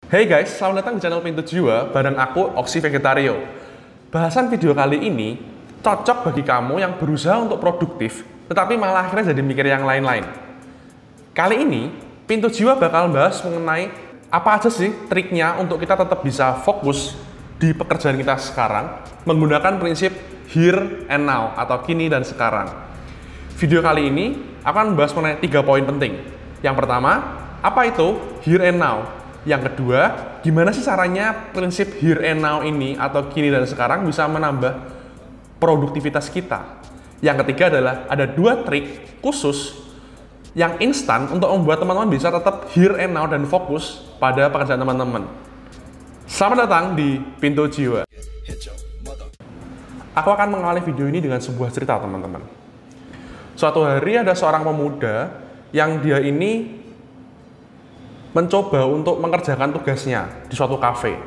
Hey guys, selamat datang di channel Pintu Jiwa, bareng aku, Oxy Vegetario. Bahasan video kali ini cocok bagi kamu yang berusaha untuk produktif, tetapi malah akhirnya jadi mikir yang lain-lain. Kali ini, Pintu Jiwa bakal bahas mengenai apa aja sih triknya untuk kita tetap bisa fokus di pekerjaan kita sekarang menggunakan prinsip here and now atau kini dan sekarang. Video kali ini akan membahas mengenai 3 poin penting. Yang pertama, apa itu here and now? Yang kedua, gimana sih caranya prinsip here and now ini atau kini dan sekarang bisa menambah produktivitas kita? Yang ketiga adalah ada 2 trik khusus yang instan untuk membuat teman-teman bisa tetap here and now dan fokus pada pekerjaan teman-teman. Selamat datang di Pintu Jiwa. Aku akan mengawali video ini dengan sebuah cerita, teman-teman. Suatu hari ada seorang pemuda yang dia ini mencoba untuk mengerjakan tugasnya di suatu kafe.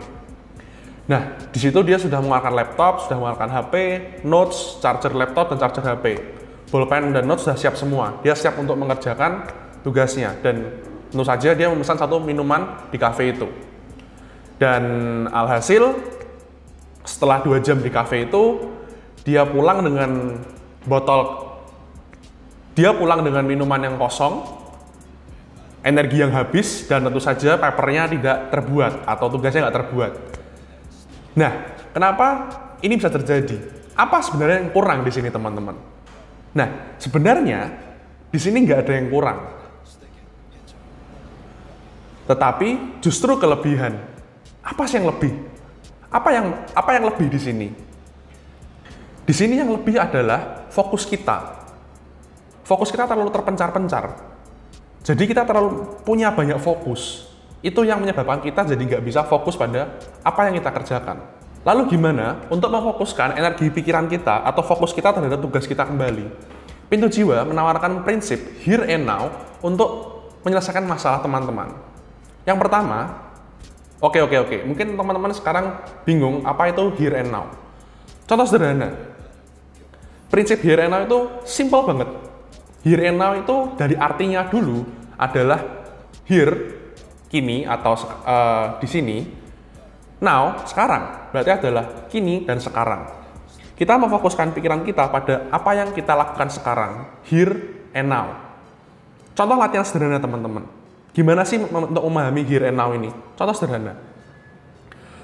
Nah, di situ dia sudah mengeluarkan laptop, sudah mengeluarkan HP, notes, charger laptop, dan charger HP. Bolpen dan notes sudah siap semua. Dia siap untuk mengerjakan tugasnya. Dan tentu saja dia memesan satu minuman di kafe itu. Dan alhasil, setelah 2 jam di kafe itu, dia pulang dengan minuman yang kosong, energi yang habis, dan tentu saja papernya tidak terbuat atau tugasnya nggak terbuat. Nah, kenapa ini bisa terjadi? Apa sebenarnya yang kurang di sini, teman-teman? Nah, sebenarnya di sini nggak ada yang kurang, tetapi justru kelebihan. Apa sih yang lebih? Apa yang lebih di sini? Di sini yang lebih adalah fokus kita. Fokus kita terlalu terpencar-pencar. Jadi kita terlalu punya banyak fokus. Itu yang menyebabkan kita jadi nggak bisa fokus pada apa yang kita kerjakan. Lalu gimana untuk memfokuskan energi pikiran kita atau fokus kita terhadap tugas kita kembali? Pintu Jiwa menawarkan prinsip here and now untuk menyelesaikan masalah teman-teman. Yang pertama, oke. Mungkin teman-teman sekarang bingung apa itu here and now. Contoh sederhana. Prinsip here and now itu simple banget. Here and now itu dari artinya dulu adalah here, kini atau di sini. Now, sekarang, berarti adalah kini dan sekarang. Kita memfokuskan pikiran kita pada apa yang kita lakukan sekarang, here and now. Contoh latihan sederhana, teman-teman. Gimana sih untuk memahami here and now ini? Contoh sederhana.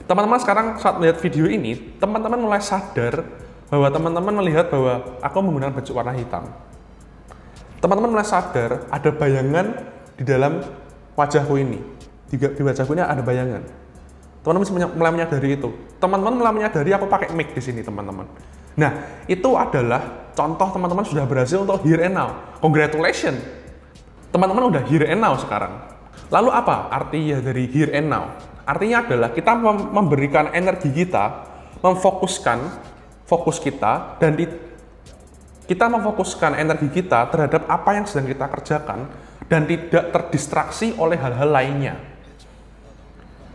Teman-teman sekarang saat melihat video ini, teman-teman mulai sadar bahwa teman-teman melihat bahwa aku menggunakan baju warna hitam. Teman-teman mulai sadar ada bayangan di dalam wajahku ini. Di wajahku ini ada bayangan. Teman-teman mulai menyadari itu. Teman-teman mulai menyadari aku pakai mic di sini, teman-teman. Nah, itu adalah contoh teman-teman sudah berhasil untuk here and now. Congratulations. Teman-teman udah here and now sekarang. Lalu apa artinya dari here and now? Artinya adalah kita memberikan energi kita, memfokuskan fokus kita, dan kita memfokuskan energi kita terhadap apa yang sedang kita kerjakan dan tidak terdistraksi oleh hal-hal lainnya.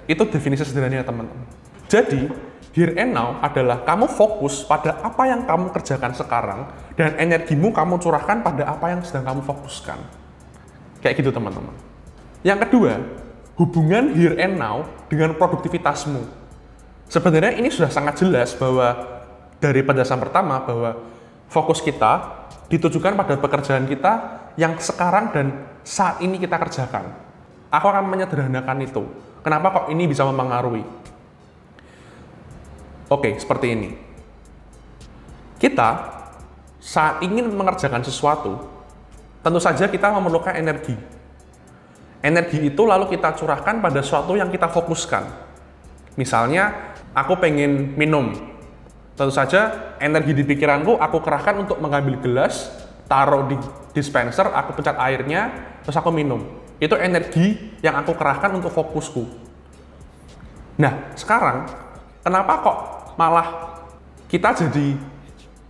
Itu definisi sederhananya, teman-teman. Jadi, here and now adalah kamu fokus pada apa yang kamu kerjakan sekarang dan energimu kamu curahkan pada apa yang sedang kamu fokuskan. Kayak gitu, teman-teman. Yang kedua, hubungan here and now dengan produktivitasmu. Sebenarnya ini sudah sangat jelas bahwa dari penjelasan pertama bahwa fokus kita ditujukan pada pekerjaan kita yang sekarang dan saat ini kita kerjakan. Aku akan menyederhanakan itu. Kenapa kok ini bisa mempengaruhi? Oke, seperti ini. Kita saat ingin mengerjakan sesuatu, tentu saja kita memerlukan energi. Energi itu lalu kita curahkan pada sesuatu yang kita fokuskan. Misalnya, aku pengen minum. Tentu saja energi di pikiranku aku kerahkan untuk mengambil gelas, taruh di dispenser, aku pencet airnya, terus aku minum. Itu energi yang aku kerahkan untuk fokusku. Nah, sekarang kenapa kok malah kita jadi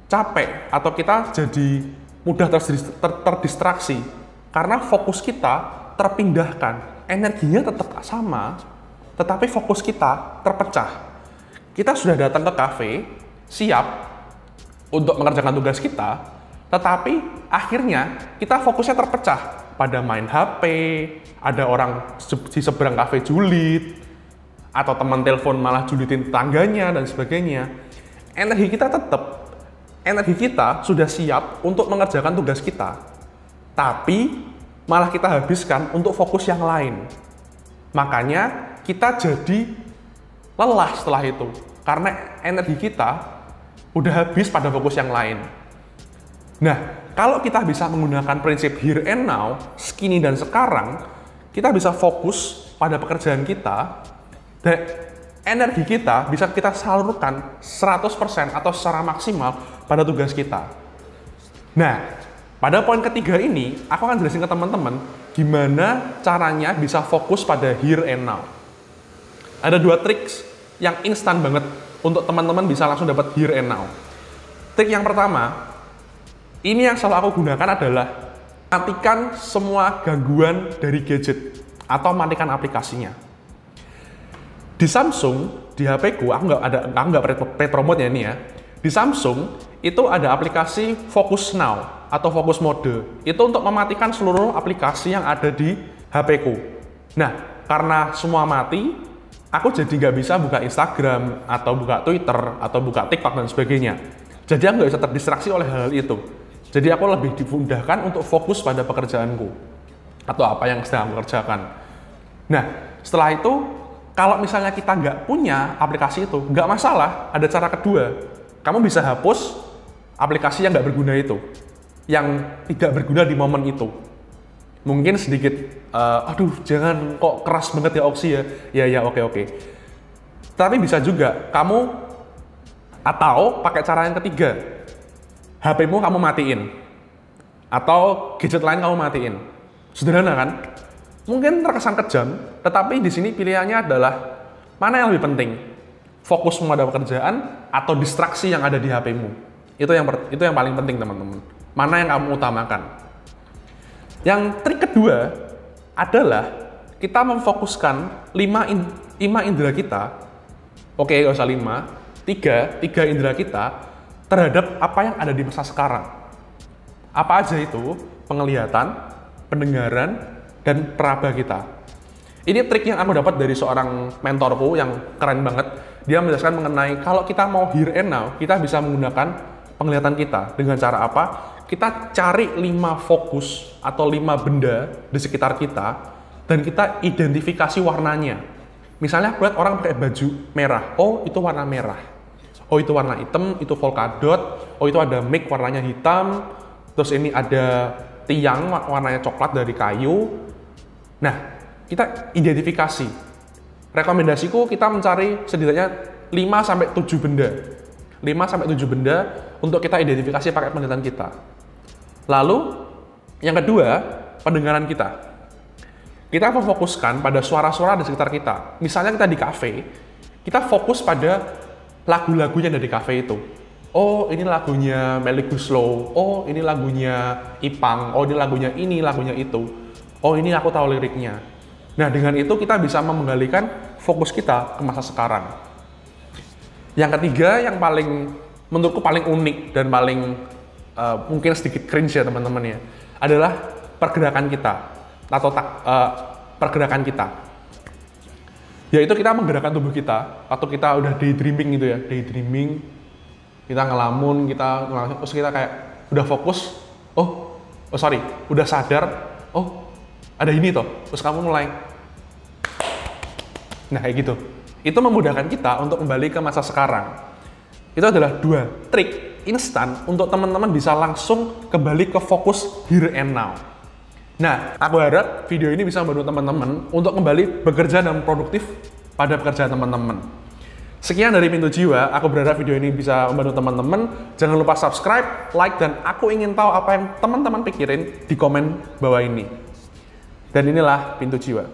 capek atau kita jadi mudah terdistraksi? Karena fokus kita terpindahkan. Energinya tetap sama, tetapi fokus kita terpecah. Kita sudah datang ke kafe, siap untuk mengerjakan tugas kita, tetapi akhirnya kita fokusnya terpecah pada main HP, ada orang di seberang kafe julid, atau teman telepon malah julitin tetangganya dan sebagainya, energi kita sudah siap untuk mengerjakan tugas kita, tapi malah kita habiskan untuk fokus yang lain. Makanya kita jadi lelah setelah itu, karena energi kita udah habis pada fokus yang lain. Nah, kalau kita bisa menggunakan prinsip here and now, kini dan sekarang, kita bisa fokus pada pekerjaan kita, dan energi kita bisa kita salurkan 100% atau secara maksimal pada tugas kita. Nah, pada poin ketiga ini, aku akan jelasin ke teman-teman gimana caranya bisa fokus pada here and now. Ada 2 trik yang instan banget untuk teman-teman bisa langsung dapat here and now. Trik yang pertama, ini yang selalu aku gunakan adalah matikan semua gangguan dari gadget atau matikan aplikasinya. Di Samsung, di HP-ku, aku nggak paid promote ya ini ya. Di Samsung, itu ada aplikasi Focus Now atau Focus Mode. Itu untuk mematikan seluruh aplikasi yang ada di HP-ku. Nah, karena semua mati, aku jadi nggak bisa buka Instagram, atau buka Twitter, atau buka TikTok, dan sebagainya. Jadi aku nggak bisa terdistraksi oleh hal itu. Jadi aku lebih dimudahkan untuk fokus pada pekerjaanku, atau apa yang sedang aku kerjakan. Nah, setelah itu, kalau misalnya kita nggak punya aplikasi itu, nggak masalah, ada cara kedua. Kamu bisa hapus aplikasi yang nggak berguna itu, yang tidak berguna di momen itu. Mungkin sedikit, aduh jangan kok keras banget ya Oksi ya. Ya oke. Tapi bisa juga kamu, atau pakai cara yang ketiga, HP-mu kamu matiin, atau gadget lain kamu matiin. Sederhana kan? Mungkin terkesan kejam, tetapi di sini pilihannya adalah mana yang lebih penting, fokus pada pekerjaan atau distraksi yang ada di HP-mu. Itu yang paling penting teman-teman. Mana yang kamu utamakan? Yang trik kedua adalah kita memfokuskan 5 indera kita. Oke, gak usah 5, 3 indera kita terhadap apa yang ada di masa sekarang. Apa aja itu? Penglihatan, pendengaran, dan peraba kita. Ini trik yang aku dapat dari seorang mentorku yang keren banget. Dia menjelaskan mengenai kalau kita mau here and now, kita bisa menggunakan penglihatan kita. Dengan cara apa? Kita cari 5 fokus atau 5 benda di sekitar kita, dan kita identifikasi warnanya. Misalnya aku lihat orang pakai baju merah, oh itu warna merah. Oh itu warna hitam, itu polkadot. Oh itu ada mic warnanya hitam. Terus ini ada tiang warnanya coklat dari kayu. Nah, kita identifikasi. Rekomendasiku kita mencari setidaknya 5-7 benda. 5-7 benda untuk kita identifikasi pakai penglihatan kita. Lalu, yang kedua, pendengaran kita. Kita memfokuskan pada suara-suara di sekitar kita. Misalnya kita di kafe, kita fokus pada lagu-lagunya dari kafe itu. Oh, ini lagunya Melly Goeslaw. Oh, ini lagunya Ipang. Oh, ini lagunya itu. Oh, ini aku tahu liriknya. Nah, dengan itu kita bisa menggalikan fokus kita ke masa sekarang. Yang ketiga, yang menurutku paling unik dan paling mungkin sedikit cringe ya teman-teman ya, adalah pergerakan kita atau pergerakan kita. Yaitu kita menggerakkan tubuh kita, atau kita udah daydreaming gitu ya, daydreaming, kita ngelamun, terus kita kayak udah fokus, udah sadar, ada ini toh, terus kamu mulai, nah kayak gitu. Itu memudahkan kita untuk kembali ke masa sekarang. Itu adalah 2 trik instan untuk teman-teman bisa langsung kembali ke fokus here and now. Nah, aku harap video ini bisa membantu teman-teman untuk kembali bekerja dan produktif pada pekerjaan teman-teman. Sekian dari Pintu Jiwa, aku berharap video ini bisa membantu teman-teman. Jangan lupa subscribe, like, dan aku ingin tahu apa yang teman-teman pikirin di komen bawah ini. Dan inilah Pintu Jiwa.